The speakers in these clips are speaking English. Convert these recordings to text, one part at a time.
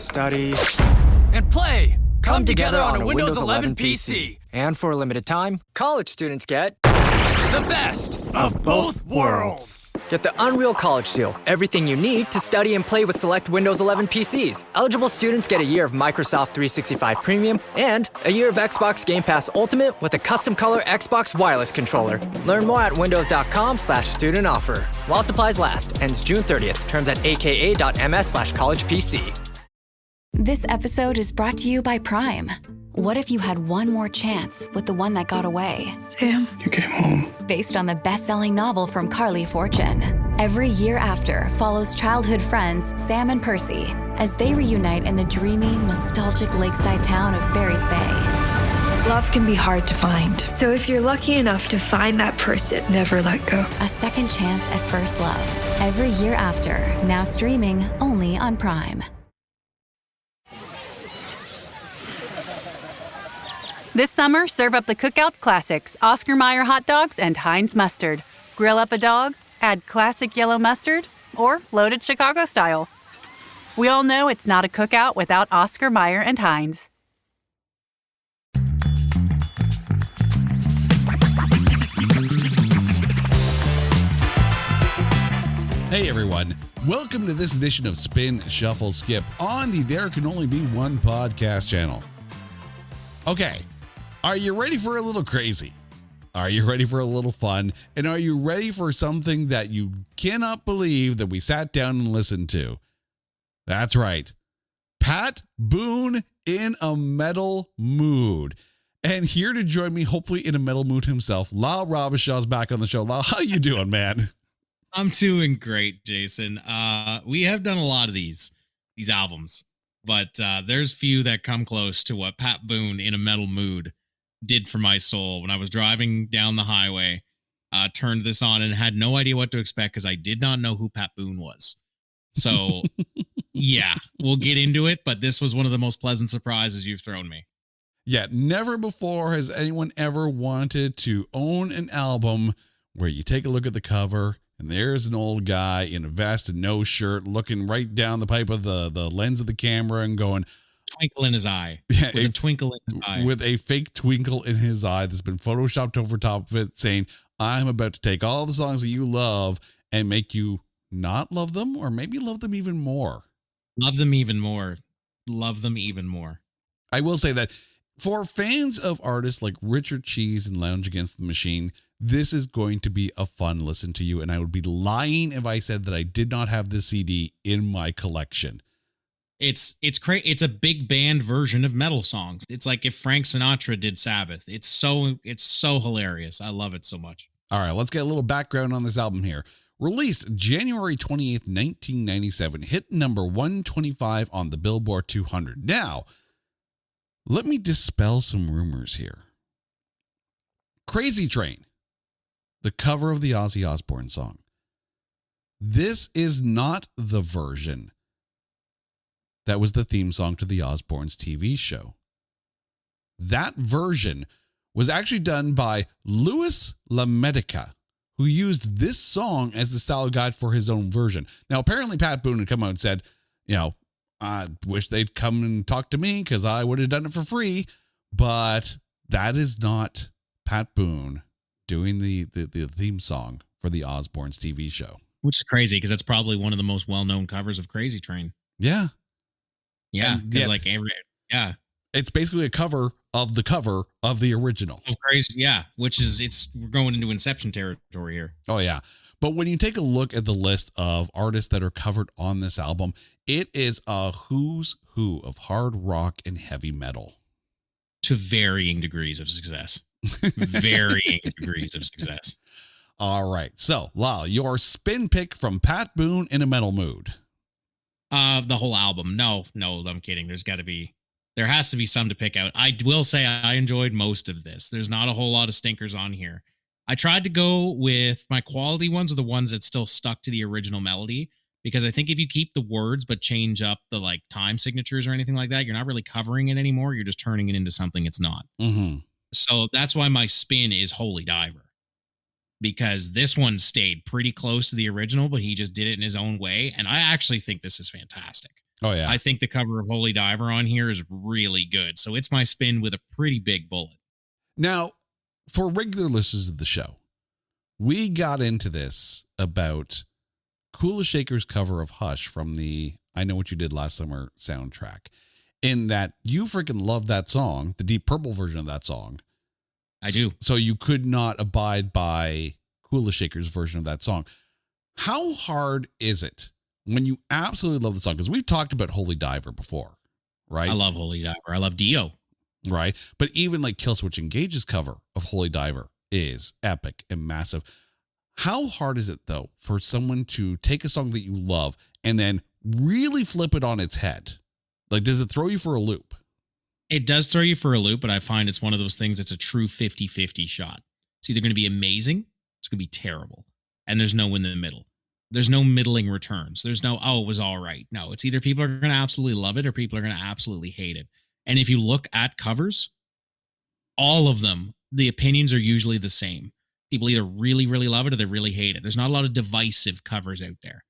study, and play come together on a Windows 11 PC. And for a limited time, college students get the best of both worlds. Get the Unreal College Deal. Everything you need to study and play with select Windows 11 PCs. Eligible students get a year of Microsoft 365 Premium and a year of Xbox Game Pass Ultimate with a custom color Xbox wireless controller. Learn more at windows.com/student offer. While supplies last. Ends June 30th. Terms at aka.ms/collegepc. This episode is brought to you by Prime. What if you had one more chance with the one that got away? Sam, you came home. Based on the best-selling novel from Carly Fortune. Every Year After follows childhood friends Sam and Percy as they reunite in the dreamy, nostalgic lakeside town of Barry's Bay. Love can be hard to find. So if you're lucky enough to find that person, never let go. A second chance at first love. Every Year After, now streaming only on Prime. This summer, serve up the Cookout Classics, Oscar Mayer hot dogs and Heinz mustard. Grill up a dog, add classic yellow mustard, or loaded Chicago style. We all know it's not a cookout without Oscar Mayer and Heinz. Hey everyone, welcome to this edition of Spin, Shuffle, Skip on the There Can Only Be One podcast channel. Okay. Are you ready for a little crazy? Are you ready for a little fun? And are you ready for something that you cannot believe that we sat down and listened to? That's right. Pat Boone in a metal mood. And here to join me, hopefully in a metal mood himself, Lyle Robishaw's back on the show. Lyle, how you doing, man? I'm doing great, Jason. We have done a lot of these albums, but there's few that come close to what Pat Boone in a metal mood did for my soul. When I was driving down the highway, turned this on and had no idea what to expect because I did not know who Pat Boone was. So yeah, we'll get into it, but this was one of the most pleasant surprises you've thrown me. Yeah, never before has anyone ever wanted to own an album where you take a look at the cover and there's an old guy in a vest and no shirt looking right down the pipe of the lens of the camera and going, twinkle in his eye. Yeah, with a twinkle in his eye. With a fake twinkle in his eye that's been photoshopped over top of it, saying, I'm about to take all the songs that you love and make you not love them, or maybe love them even more. Love them even more. Love them even more. I will say that for fans of artists like Richard Cheese and Lounge Against the Machine, this is going to be a fun listen to you. And I would be lying if I said that I did not have this CD in my collection. It's crazy. It's a big band version of metal songs. It's like if Frank Sinatra did Sabbath. It's so hilarious. I love it so much. All right, let's get a little background on this album here. Released January 28th, 1997, hit number 125 on the Billboard 200. Now, let me dispel some rumors here. Crazy Train, the cover of the Ozzy Osbourne song. This is not the version that was the theme song to the Osbournes TV show. That version was actually done by Louis LaMedica, who used this song as the style guide for his own version. Now, apparently Pat Boone had come out and said, I wish they'd come and talk to me because I would have done it for free. But that is not Pat Boone doing the theme song for the Osbournes TV show. Which is crazy because that's probably one of the most well-known covers of Crazy Train. Yeah. Yeah. Because it's basically a cover of the original. Of Crazy, yeah. Which is, we're going into Inception territory here. Oh, yeah. But when you take a look at the list of artists that are covered on this album, it is a who's who of hard rock and heavy metal. To varying degrees of success. Varying degrees of success. All right. So, Lyle, your spin pick from Pat Boone in a metal mood. The whole album. No, I'm kidding. There has to be some to pick out. I will say I enjoyed most of this. There's not a whole lot of stinkers on here. I tried to go with my quality ones, or the ones that still stuck to the original melody, because I think if you keep the words but change up the like time signatures or anything like that, you're not really covering it anymore. You're just turning it into something it's not. Mm-hmm. So that's why my spin is Holy Diver, because this one stayed pretty close to the original, but he just did it in his own way. And I actually think this is fantastic. Oh, yeah. I think the cover of Holy Diver on here is really good. So it's my spin with a pretty big bullet. Now, for regular listeners of the show, we got into this about Kula Shaker's cover of Hush from the I Know What You Did Last Summer soundtrack, in that you freaking love that song, the Deep Purple version of that song. I do. So you could not abide by Kula Shaker's version of that song. How hard is it when you absolutely love the song? Because we've talked about Holy Diver before, right? I love Holy Diver. I love Dio. Right. But even like Killswitch Engage's cover of Holy Diver is epic and massive. How hard is it, though, for someone to take a song that you love and then really flip it on its head? Like, does it throw you for a loop? It does throw you for a loop, but I find it's one of those things that's a true 50-50 shot. It's either going to be amazing, it's going to be terrible, and there's no in the middle. There's no middling returns. There's no, oh, it was all right. No, it's either people are going to absolutely love it or people are going to absolutely hate it. And if you look at covers, all of them, the opinions are usually the same. People either really, really love it or they really hate it. There's not a lot of divisive covers out there.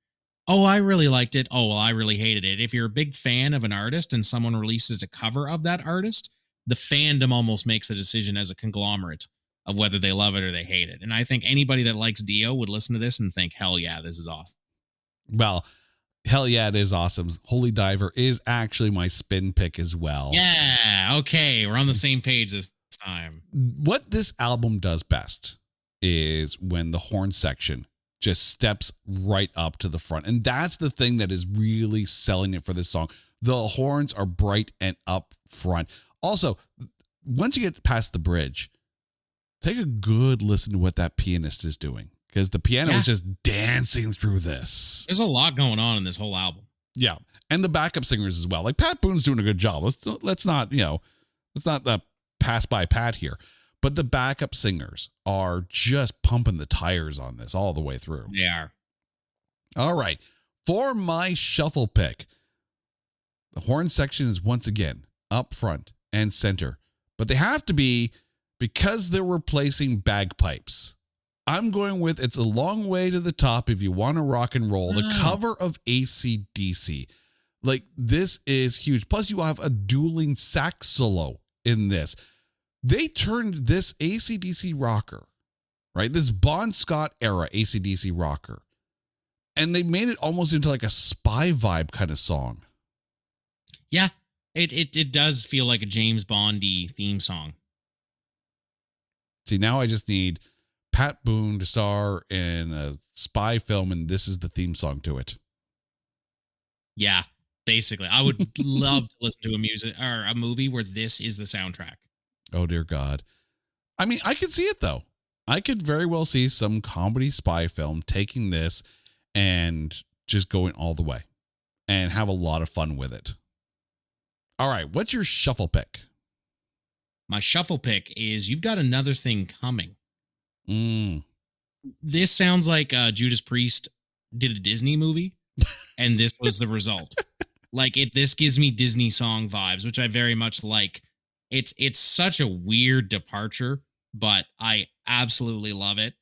Oh, I really liked it. Oh, well, I really hated it. If you're a big fan of an artist and someone releases a cover of that artist, the fandom almost makes a decision as a conglomerate of whether they love it or they hate it. And I think anybody that likes Dio would listen to this and think, hell yeah, this is awesome. Well, hell yeah, it is awesome. Holy Diver is actually my spin pick as well. Yeah, okay. We're on the same page this time. What this album does best is when the horn section just steps right up to the front. And that's the thing that is really selling it for this song. The horns are bright and up front. Also, once you get past the bridge, take a good listen to what that pianist is doing, because the piano is just dancing through this. There's a lot going on in this whole album. Yeah. And the backup singers as well. Like Pat Boone's doing a good job. Let's not pass by Pat here. But the backup singers are just pumping the tires on this all the way through. They are. All right. For my shuffle pick, the horn section is once again up front and center. But they have to be, because they're replacing bagpipes. I'm going with It's a Long Way to the Top If You Want to Rock and Roll, the cover of AC/DC. Like, this is huge. Plus, you have a dueling sax solo in this. They turned this AC/DC rocker, right? This Bon Scott era AC/DC rocker, and they made it almost into like a spy vibe kind of song. Yeah, it does feel like a James Bondy theme song. See, now I just need Pat Boone to star in a spy film, and this is the theme song to it. Yeah, basically. I would love to listen to a movie where this is the soundtrack. Oh, dear God. I mean, I could see it, though. I could very well see some comedy spy film taking this and just going all the way and have a lot of fun with it. All right. What's your shuffle pick? My shuffle pick is You've Got Another Thing Coming. This sounds like Judas Priest did a Disney movie, and this was the result. This gives me Disney song vibes, which I very much like. It's such a weird departure, but I absolutely love it.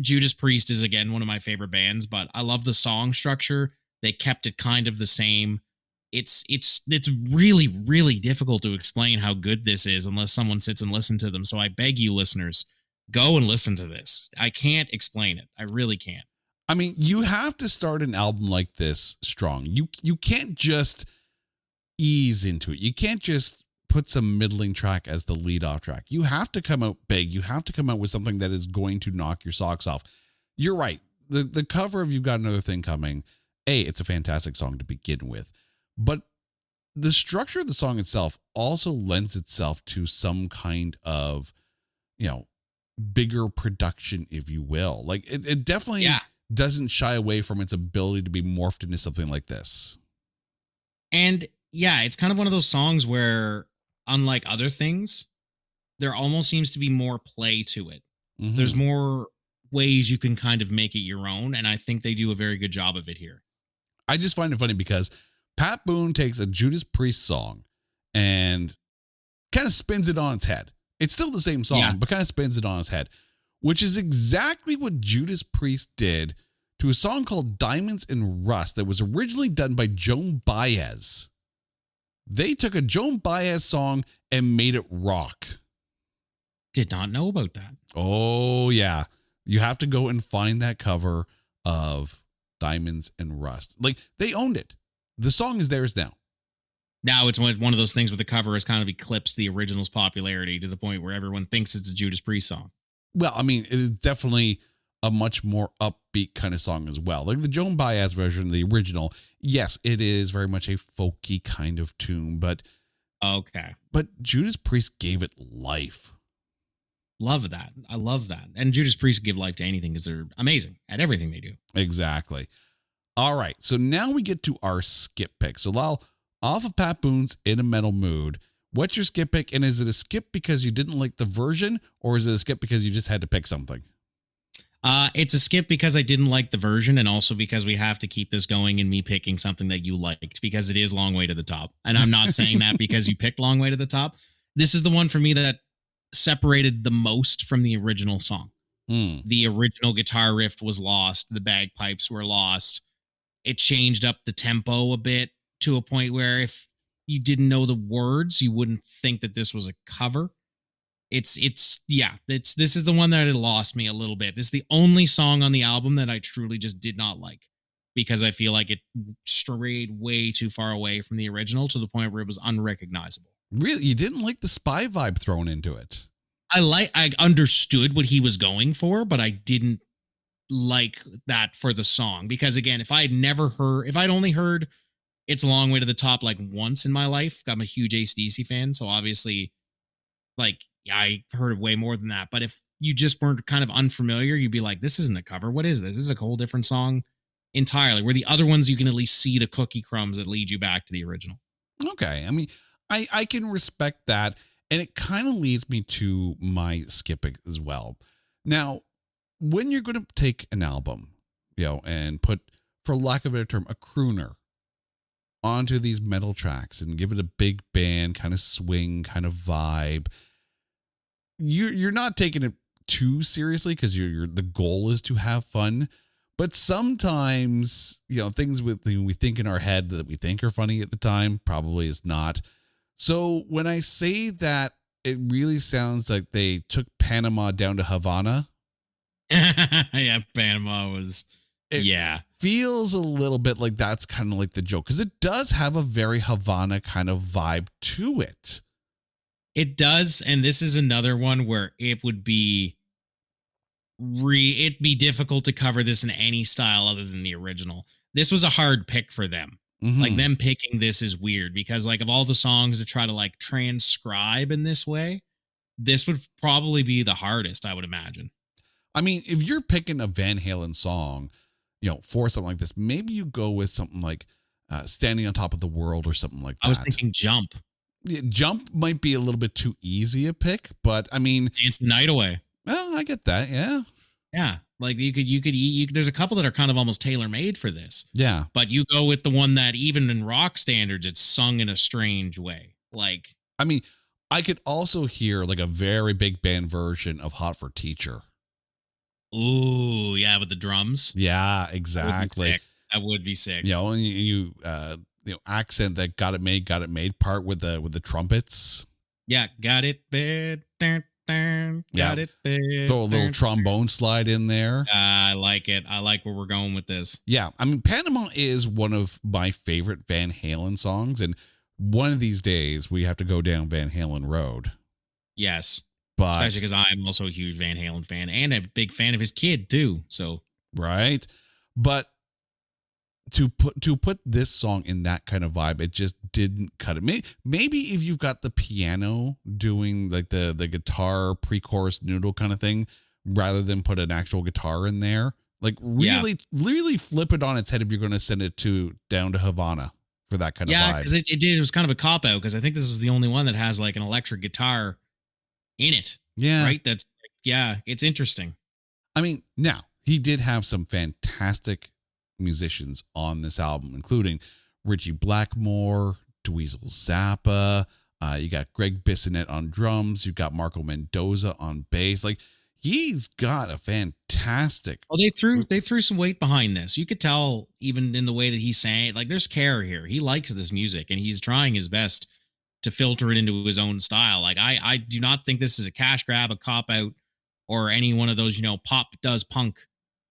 Judas Priest is, again, one of my favorite bands, but I love the song structure. They kept it kind of the same. It's really, really difficult to explain how good this is unless someone sits and listens to them. So I beg you, listeners, go and listen to this. I can't explain it. I really can't. I mean, you have to start an album like this strong. You can't just ease into it. You can't just put some middling track as the lead off track. You have to come out big. You have to come out with something that is going to knock your socks off. You're right. The cover of You've Got Another Thing Coming, it's a fantastic song to begin with, but the structure of the song itself also lends itself to some kind of, bigger production, if you will. Like it definitely doesn't shy away from its ability to be morphed into something like this. And yeah, it's kind of one of those songs where, unlike other things, there almost seems to be more play to it. Mm-hmm. There's more ways you can kind of make it your own, and I think they do a very good job of it here. I just find it funny because Pat Boone takes a Judas Priest song and kind of spins it on its head. It's still the same song, but kind of spins it on its head, which is exactly what Judas Priest did to a song called Diamonds and Rust that was originally done by Joan Baez. They took a Joan Baez song and made it rock. Did not know about that. Oh, yeah. You have to go and find that cover of Diamonds and Rust. Like, they owned it. The song is theirs now. Now it's one of those things where the cover has kind of eclipsed the original's popularity to the point where everyone thinks it's a Judas Priest song. Well, I mean, it is definitely a much more upbeat kind of song as well. Like the Joan Baez version, the original, yes, it is very much a folky kind of tune, but okay. But Judas Priest gave it life. Love that. I love that. And Judas Priest give life to anything because they're amazing at everything they do. Exactly. All right. So now we get to our skip pick. So Lyle, off of Pat Boone's In a Metal Mood, what's your skip pick? And is it a skip because you didn't like the version, or is it a skip because you just had to pick something? It's a skip because I didn't like the version, and also because we have to keep this going and me picking something that you liked, because it is Long Way to the Top. And I'm not saying that because you picked Long Way to the Top. This is the one for me that separated the most from the original song. The original guitar riff was lost. The bagpipes were lost. It changed up the tempo a bit to a point where if you didn't know the words, you wouldn't think that this was a cover. This is the one that had lost me a little bit. This is the only song on the album that I truly just did not like, because I feel like it strayed way too far away from the original to the point where it was unrecognizable. Really? You didn't like the spy vibe thrown into it? I understood what he was going for, but I didn't like that for the song, because again, if I'd only heard It's a Long Way to the Top like once in my life, I'm a huge AC/DC fan, so obviously like I heard way more than that. But if you just weren't kind of unfamiliar, you'd be like, this isn't a cover. What is this? This is a whole different song entirely, where the other ones you can at least see the cookie crumbs that lead you back to the original. Okay. I mean, I can respect that. And it kind of leads me to my skipping as well. Now, when you're going to take an album, and put, for lack of a better term, a crooner onto these metal tracks and give it a big band kind of swing kind of vibe, you're not taking it too seriously, because the goal is to have fun. But sometimes, things we think in our head that we think are funny at the time probably is not. So when I say that it really sounds like they took Panama down to Havana. Yeah, Panama was, feels a little bit like that's kind of like the joke, because it does have a very Havana kind of vibe to it. It does, and this is another one where it would be it'd be difficult to cover this in any style other than the original. This was a hard pick for them. Mm-hmm. Like, them picking this is weird, because like of all the songs to try to like transcribe in this way, this would probably be the hardest, I would imagine. I mean, if you're picking a Van Halen song, for something like this, maybe you go with something like Standing on Top of the World or something like that. I was thinking Jump. Yeah, Jump might be a little bit too easy a pick, but I mean, Dance the Night Away. Well, I get that. Yeah. Yeah. Like you could there's a couple that are kind of almost tailor-made for this. Yeah. But you go with the one that even in rock standards, it's sung in a strange way. Like, I mean, I could also hear like a very big band version of Hot for Teacher. Ooh, yeah, with the drums. Yeah, exactly. That would be sick. And you accent that got it made part with the trumpets. Yeah, got it bad. Got it bad. Throw a little trombone slide in there. I like it. I like where we're going with this. Yeah, I mean, Panama is one of my favorite Van Halen songs, and one of these days we have to go down Van Halen Road. Yes. But, especially because I'm also a huge Van Halen fan and a big fan of his kid too. So right, but to put this song in that kind of vibe, it just didn't cut it. Maybe if you've got the piano doing like the guitar pre-chorus noodle kind of thing, rather than put an actual guitar in there, like really flip it on its head if you're going to send it down to Havana for that kind of vibe. Yeah, because it was kind of a cop out, because I think this is the only one that has like an electric guitar in it. Yeah. Right? It's interesting. I mean, now, he did have some fantastic musicians on this album, including Richie Blackmore, Dweezil Zappa. You got Greg Bissonette on drums. You've got Marco Mendoza on bass. Like, he's got a fantastic. Well, they threw some weight behind this. You could tell even in the way that he sang, like there's care here. He likes this music and he's trying his best to filter it into his own style. Like I do not think this is a cash grab, a cop out, or any one of those, you know, pop does punk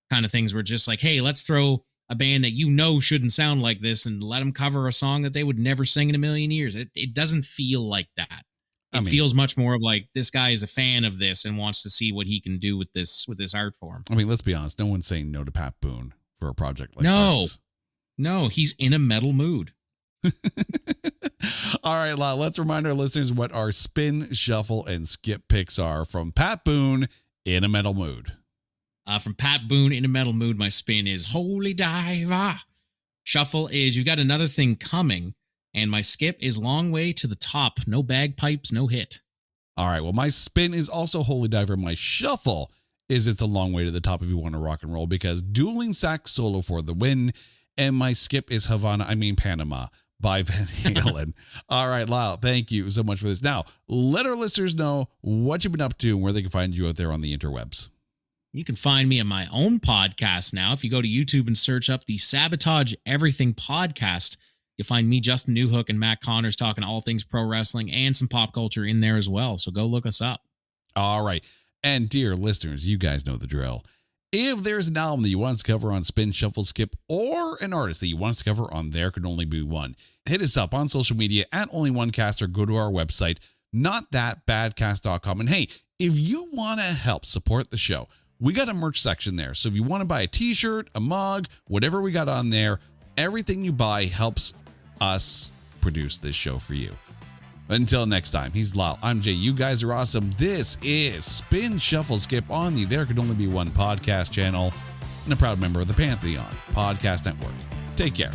kind of things where just like, hey, let's throw a band that you know shouldn't sound like this and let them cover a song that they would never sing in a million years. It doesn't feel like that. It feels much more of like this guy is a fan of this and wants to see what he can do with this art form. I mean, let's be honest. No one's saying no to Pat Boone for a project like this. No, he's in a metal mood. All right, Lyle, let's remind our listeners what our spin, shuffle, and skip picks are from Pat Boone in a metal mood. From Pat Boone in a metal mood, my spin is Holy Diver. Shuffle is You've Got Another Thing Coming. And my skip is Long Way to the Top. No bagpipes, no hit. All right, well, my spin is also Holy Diver. My shuffle is It's a Long Way to the Top if you want to rock and roll, because dueling sax solo for the win. And my skip is Panama by Van Halen. All right, Lyle, thank you so much for this. Now, let our listeners know what you've been up to and where they can find you out there on the interwebs. You can find me on my own podcast now. If you go to YouTube and search up the Sabotage Everything podcast, you'll find me, Justin Newhook, and Matt Connors talking all things pro wrestling and some pop culture in there as well. So go look us up. All right. And dear listeners, you guys know the drill. If there's an album that you want us to cover on Spin, Shuffle, Skip, or an artist that you want us to cover on There Could Only Be One, hit us up on social media at Only One Cast, or go to our website, notthatbadcast.com. And hey, if you want to help support the show, we got a merch section there. So if you want to buy a t-shirt, a mug, whatever we got on there, everything you buy helps us produce this show for you. Until next time, he's Lyle, I'm Jay. You guys are awesome. This is Spin, Shuffle, Skip on the There Could Only Be One podcast channel and a proud member of the Pantheon Podcast Network. Take care.